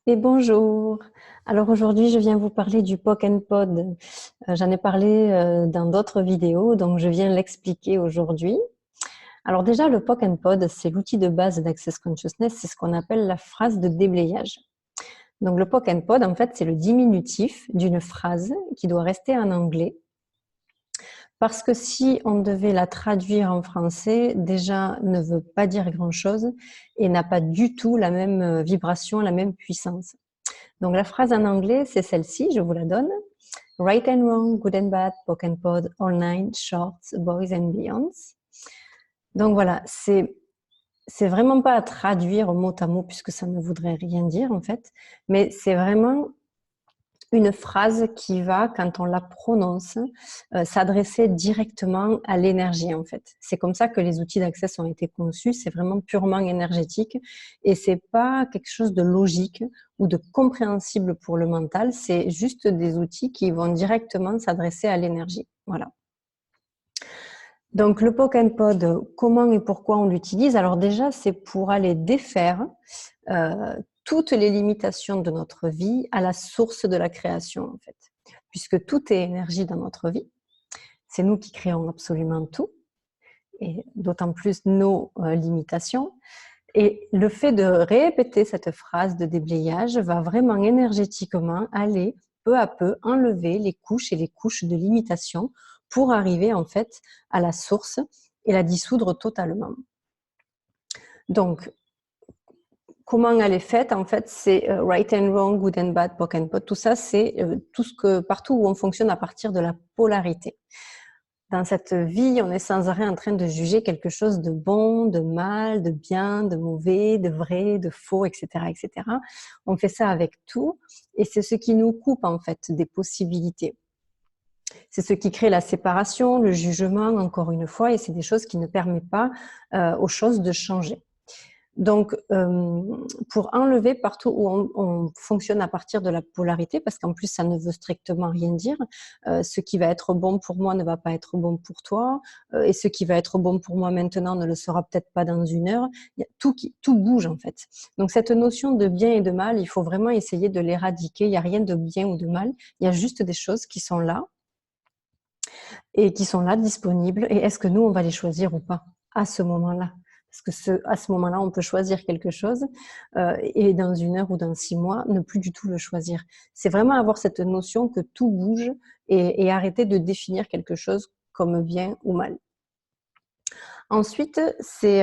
Et bonjour. Alors aujourd'hui, je viens vous parler du POC and Pod. J'en ai parlé dans d'autres vidéos, donc je viens l'expliquer aujourd'hui. Alors déjà, le POC and Pod, c'est l'outil de base d'Access Consciousness, c'est ce qu'on appelle la phrase de déblayage. Donc le POC and Pod, en fait, c'est le diminutif d'une phrase qui doit rester en anglais. Parce que si on devait la traduire en français, déjà ne veut pas dire grand-chose et n'a pas du tout la même vibration, la même puissance. Donc la phrase en anglais, c'est celle-ci, je vous la donne. Right and wrong, good and bad, POC and Pod, all nine, shorts, boys and beyonds. Donc voilà, c'est vraiment pas à traduire mot à mot puisque ça ne voudrait rien dire en fait, mais c'est vraiment une phrase qui va, quand on la prononce, s'adresser directement à l'énergie en fait. C'est comme ça que les outils d'Access ont été conçus, c'est vraiment purement énergétique et c'est pas quelque chose de logique ou de compréhensible pour le mental, c'est juste des outils qui vont directement s'adresser à l'énergie. Voilà. Donc le POC and Pod, comment et pourquoi on l'utilise? Alors déjà, c'est pour aller défaire toutes les limitations de notre vie à la source de la création, en fait. Puisque tout est énergie dans notre vie. C'est nous qui créons absolument tout, et d'autant plus nos limitations. Et le fait de répéter cette phrase de déblayage va vraiment énergétiquement aller peu à peu enlever les couches et les couches de limitation pour arriver en fait à la source et la dissoudre totalement. Donc, comment elle est faite, en fait, c'est right and wrong, good and bad, POC and Pod. Tout ça, c'est partout où on fonctionne à partir de la polarité. Dans cette vie, on est sans arrêt en train de juger quelque chose de bon, de mal, de bien, de mauvais, de vrai, de faux, etc., etc. On fait ça avec tout, et c'est ce qui nous coupe en fait des possibilités. C'est ce qui crée la séparation, le jugement, encore une fois, et c'est des choses qui ne permettent pas aux choses de changer. Donc, pour enlever partout où on fonctionne à partir de la polarité, parce qu'en plus, ça ne veut strictement rien dire, ce qui va être bon pour moi ne va pas être bon pour toi, et ce qui va être bon pour moi maintenant ne le sera peut-être pas dans une heure. Il y a tout bouge en fait. Donc, cette notion de bien et de mal, il faut vraiment essayer de l'éradiquer. Il n'y a rien de bien ou de mal, il y a juste des choses qui sont là, et qui sont là, disponibles, et est-ce que nous, on va les choisir ou pas à ce moment-là? Parce que à ce moment-là, on peut choisir quelque chose et dans une heure ou dans 6 mois, ne plus du tout le choisir. C'est vraiment avoir cette notion que tout bouge et arrêter de définir quelque chose comme bien ou mal. Ensuite, c'est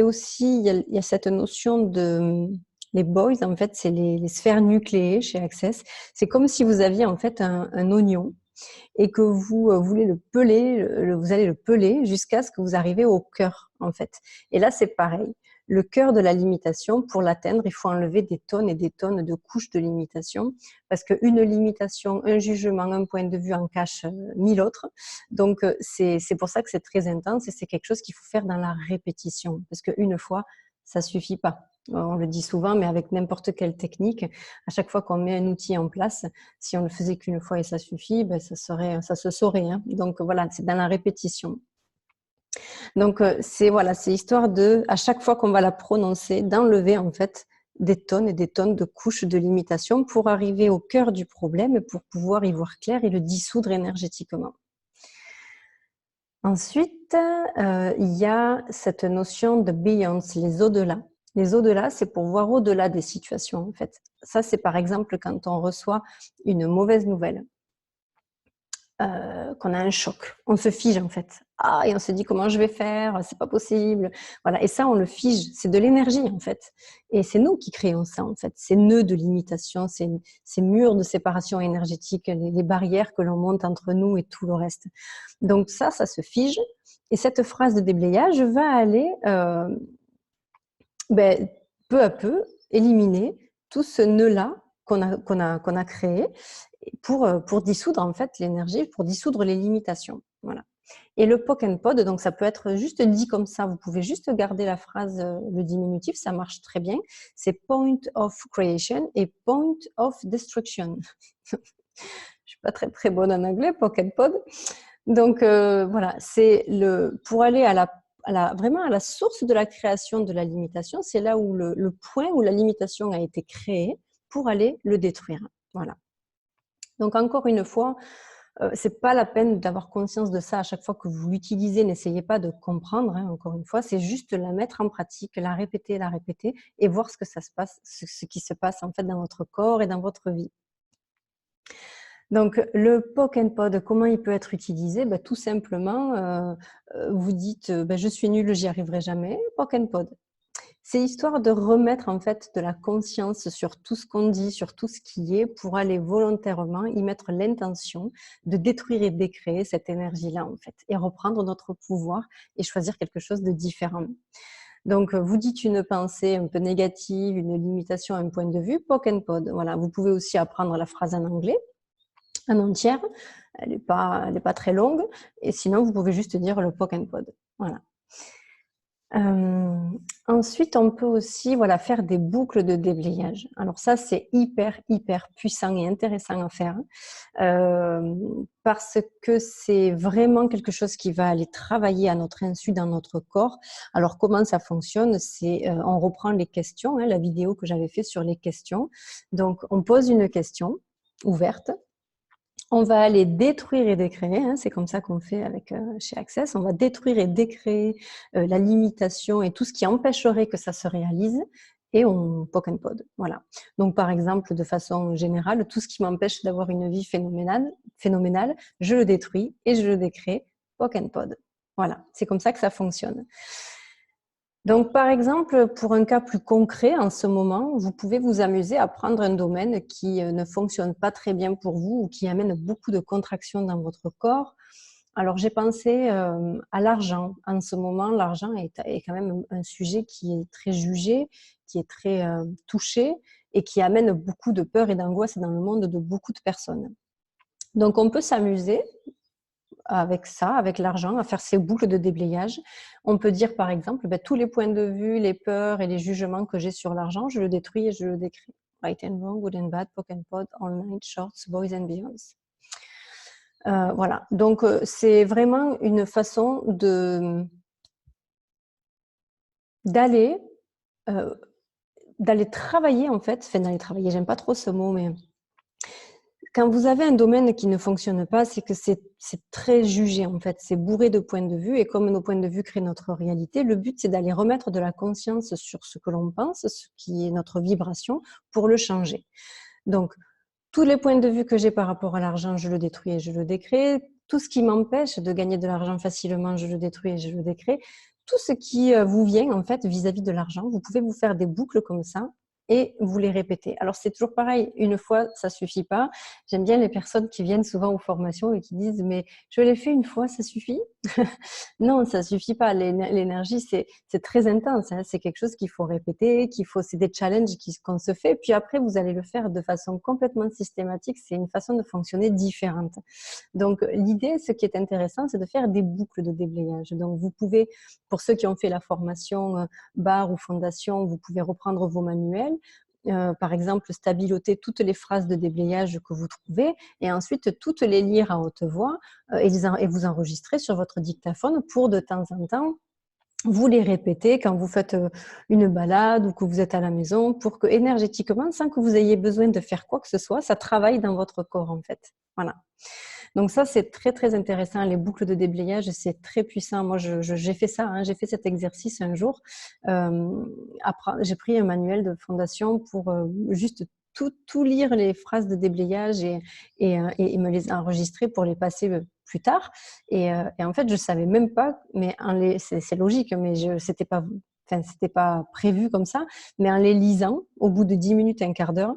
aussi, il y a cette notion de... Les boys, en fait, c'est les sphères nucléées chez Access. C'est comme si vous aviez en fait un oignon et que vous voulez le peler, vous allez le peler jusqu'à ce que vous arrivez au cœur, en fait. Et là, c'est pareil. Le cœur de la limitation, pour l'atteindre, il faut enlever des tonnes et des tonnes de couches de limitation, parce qu'une limitation, un jugement, un point de vue en cache 1000 autres. Donc, c'est pour ça que c'est très intense et c'est quelque chose qu'il faut faire dans la répétition, parce qu'une fois, ça suffit pas. On le dit souvent, mais avec n'importe quelle technique, à chaque fois qu'on met un outil en place, si on le faisait qu'une fois et ça suffit, ben ça se saurait. Hein. Donc voilà, c'est dans la répétition. Donc c'est voilà, c'est histoire de, à chaque fois qu'on va la prononcer, d'enlever en fait des tonnes et des tonnes de couches de limitation pour arriver au cœur du problème et pour pouvoir y voir clair et le dissoudre énergétiquement. Ensuite, il y a cette notion de beyond, les au-delà. Les au-delà, c'est pour voir au-delà des situations, en fait. Ça, c'est par exemple quand on reçoit une mauvaise nouvelle, qu'on a un choc. On se fige, en fait. Ah, et on se dit comment je vais faire, c'est pas possible. Voilà. Et ça, on le fige. C'est de l'énergie, en fait. Et c'est nous qui créons ça, en fait. Ces nœuds de limitation, ces murs de séparation énergétique, les barrières que l'on monte entre nous et tout le reste. Donc ça se fige. Et cette phrase de déblayage va aller peu à peu éliminer tout ce nœud-là qu'on a créé pour dissoudre en fait l'énergie, pour dissoudre les limitations. Voilà. Et le POC and Pod, donc ça peut être juste dit comme ça, vous pouvez juste garder la phrase, le diminutif, ça marche très bien. C'est point of creation et point of destruction. Je suis pas très très bonne en anglais, POC and Pod. Donc voilà, c'est pour aller vraiment à la source de la création de la limitation. C'est là où le point où la limitation a été créée pour aller le détruire. Voilà. Donc encore une fois, c'est pas la peine d'avoir conscience de ça à chaque fois que vous l'utilisez. N'essayez pas de comprendre, hein, encore une fois, c'est juste la mettre en pratique, la répéter et voir ce que ça se passe, ce qui se passe en fait dans votre corps et dans votre vie. Donc le POC and POD, comment il peut être utilisé? Bah, tout simplement, vous dites, bah: «Je suis nul, j'y arriverai jamais», POC and POD. C'est histoire de remettre en fait de la conscience sur tout ce qu'on dit, sur tout ce qui est, pour aller volontairement y mettre l'intention de détruire et décréer cette énergie-là en fait, et reprendre notre pouvoir et choisir quelque chose de différent. Donc vous dites une pensée un peu négative, une limitation, un point de vue, POC and POD. Voilà, vous pouvez aussi apprendre la phrase en anglais, en entière, elle est pas très longue, et sinon vous pouvez juste dire le POC and POD. Voilà. Ensuite, on peut aussi, voilà, faire des boucles de déblayage. Alors ça, c'est hyper puissant et intéressant à faire, parce que c'est vraiment quelque chose qui va aller travailler à notre insu dans notre corps. Alors comment ça fonctionne? C'est, on reprend les questions, hein, la vidéo que j'avais fait sur les questions. Donc on pose une question ouverte. On va aller détruire et décréer, hein, c'est comme ça qu'on fait avec, chez Access. On va détruire et décréer la limitation et tout ce qui empêcherait que ça se réalise, et on POC and POD. Voilà. Donc par exemple, de façon générale, tout ce qui m'empêche d'avoir une vie phénoménale, je le détruis et je le décrée, POC and POD. Voilà, c'est comme ça que ça fonctionne. Donc, par exemple, pour un cas plus concret, en ce moment, vous pouvez vous amuser à prendre un domaine qui ne fonctionne pas très bien pour vous ou qui amène beaucoup de contractions dans votre corps. Alors, j'ai pensé à l'argent. En ce moment, l'argent est quand même un sujet qui est très jugé, qui est très touché et qui amène beaucoup de peur et d'angoisse dans le monde de beaucoup de personnes. Donc, on peut s'amuser avec ça, avec l'argent, à faire ces boucles de déblayage. On peut dire par exemple, ben, tous les points de vue, les peurs et les jugements que j'ai sur l'argent, je le détruis et je le décris. Right and wrong, good and bad, POC and POD, online, shorts, boys and beyonds. Voilà, donc c'est vraiment une façon d'aller travailler en fait, enfin d'aller travailler, j'aime pas trop ce mot, mais quand vous avez un domaine qui ne fonctionne pas, c'est que c'est très jugé en fait, c'est bourré de points de vue, et comme nos points de vue créent notre réalité, le but c'est d'aller remettre de la conscience sur ce que l'on pense, ce qui est notre vibration, pour le changer. Donc, tous les points de vue que j'ai par rapport à l'argent, je le détruis et je le décrée. Tout ce qui m'empêche de gagner de l'argent facilement, je le détruis et je le décrée. Tout ce qui vous vient en fait vis-à-vis de l'argent, vous pouvez vous faire des boucles comme ça et vous les répétez. Alors c'est toujours pareil, une fois ça suffit pas. J'aime bien les personnes qui viennent souvent aux formations et qui disent mais je l'ai fait une fois, ça suffit? Non, ça suffit pas. L'énergie c'est très intense, hein. C'est quelque chose qu'il faut répéter, c'est des challenges qu'on se fait. Puis après vous allez le faire de façon complètement systématique. C'est une façon de fonctionner différente. Donc l'idée, ce qui est intéressant, c'est de faire des boucles de déblayage. Donc vous pouvez, pour ceux qui ont fait la formation barre ou fondation, vous pouvez reprendre vos manuels. Par exemple, stabiloter toutes les phrases de déblayage que vous trouvez et ensuite toutes les lire à haute voix et vous enregistrer sur votre dictaphone pour de temps en temps vous les répéter quand vous faites une balade ou que vous êtes à la maison, pour que énergétiquement, sans que vous ayez besoin de faire quoi que ce soit, ça travaille dans votre corps en fait. Voilà. Donc ça, c'est très intéressant. Les boucles de déblayage, c'est très puissant. Moi, j'ai fait ça, hein, j'ai fait cet exercice un jour. J'ai pris un manuel de fondation pour juste tout lire les phrases de déblayage et me les enregistrer pour les passer plus tard. Et en fait, je savais même pas, mais c'est logique, mais c'était pas prévu comme ça. Mais en les lisant, au bout de 10 minutes, un quart d'heure,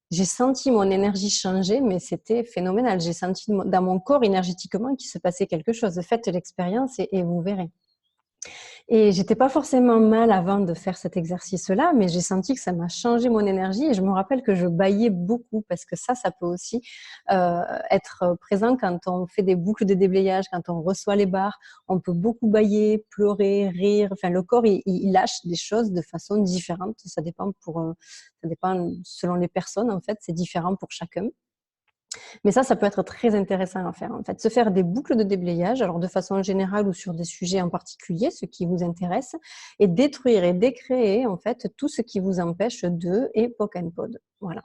j'ai senti mon énergie changer, mais c'était phénoménal. J'ai senti dans mon corps énergétiquement qu'il se passait quelque chose. Faites l'expérience et vous verrez. Et j'étais pas forcément mal avant de faire cet exercice-là, mais j'ai senti que ça m'a changé mon énergie et je me rappelle que je bâillais beaucoup parce que ça peut aussi être présent quand on fait des boucles de déblayage, quand on reçoit les barres. On peut beaucoup bâiller, pleurer, rire. Enfin, le corps, il lâche des choses de façon différente. Ça dépend selon les personnes, en fait. C'est différent pour chacun. Mais ça peut être très intéressant à faire, en fait. Se faire des boucles de déblayage, alors de façon générale ou sur des sujets en particulier, ce qui vous intéresse, et détruire et décréer, en fait, tout ce qui vous empêche de et POC and POD. Voilà.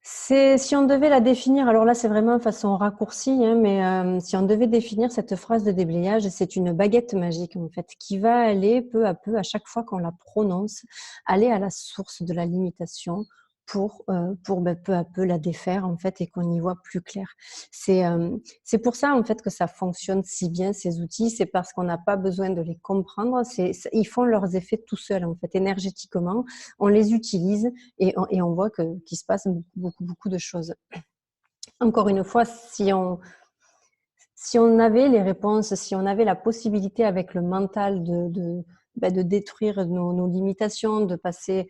Si on devait la définir, alors là, c'est vraiment façon raccourcie, hein, mais si on devait définir cette phrase de déblayage, c'est une baguette magique, en fait, qui va aller peu à peu, à chaque fois qu'on la prononce, aller à la source de la limitation pour peu à peu la défaire, en fait, et qu'on y voit plus clair. C'est pour ça, en fait, que ça fonctionne si bien, ces outils. C'est parce qu'on n'a pas besoin de les comprendre. Ils font leurs effets tout seuls, en fait, énergétiquement. On les utilise et on voit qu'il se passe beaucoup de choses. Encore une fois, si on avait les réponses, si on avait la possibilité avec le mental de détruire nos limitations, de passer,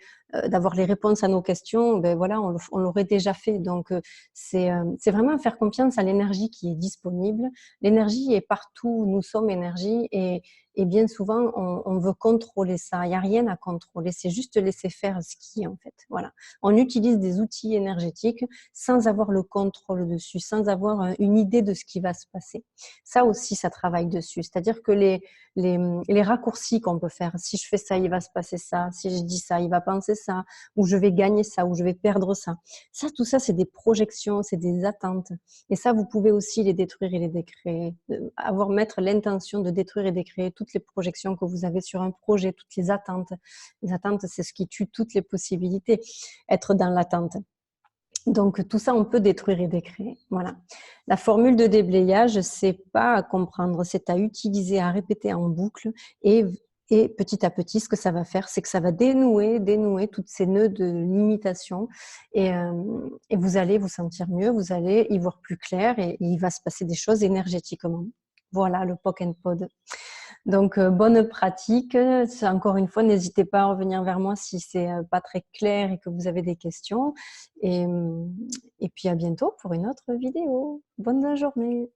d'avoir les réponses à nos questions, voilà, on l'aurait déjà fait. Donc, c'est vraiment faire confiance à l'énergie qui est disponible. L'énergie est partout, nous sommes énergie et bien souvent, on veut contrôler ça. Il n'y a rien à contrôler, c'est juste laisser faire ce qui est en fait. Voilà. On utilise des outils énergétiques sans avoir le contrôle dessus, sans avoir une idée de ce qui va se passer. Ça aussi, ça travaille dessus. C'est-à-dire que les raccourcis qu'on peut faire, si je fais ça, il va se passer ça, si je dis ça, il va penser ça, ou je vais gagner ça, ou je vais perdre ça. Ça, tout ça, c'est des projections, c'est des attentes. Et ça, vous pouvez aussi les détruire et les décréer. Mettre l'intention de détruire et décréer toutes les projections que vous avez sur un projet, toutes les attentes. Les attentes, c'est ce qui tue toutes les possibilités. Être dans l'attente. Donc, tout ça, on peut détruire et décréer. Voilà. La formule de déblayage, c'est pas à comprendre, c'est à utiliser, à répéter en boucle et petit à petit, ce que ça va faire, c'est que ça va dénouer toutes ces nœuds de limitation et vous allez vous sentir mieux, vous allez y voir plus clair et il va se passer des choses énergétiquement. Voilà le POC and POD. Donc, bonne pratique. Encore une fois, n'hésitez pas à revenir vers moi si c'est pas très clair et que vous avez des questions. Et, et puis à bientôt pour une autre vidéo. Bonne journée.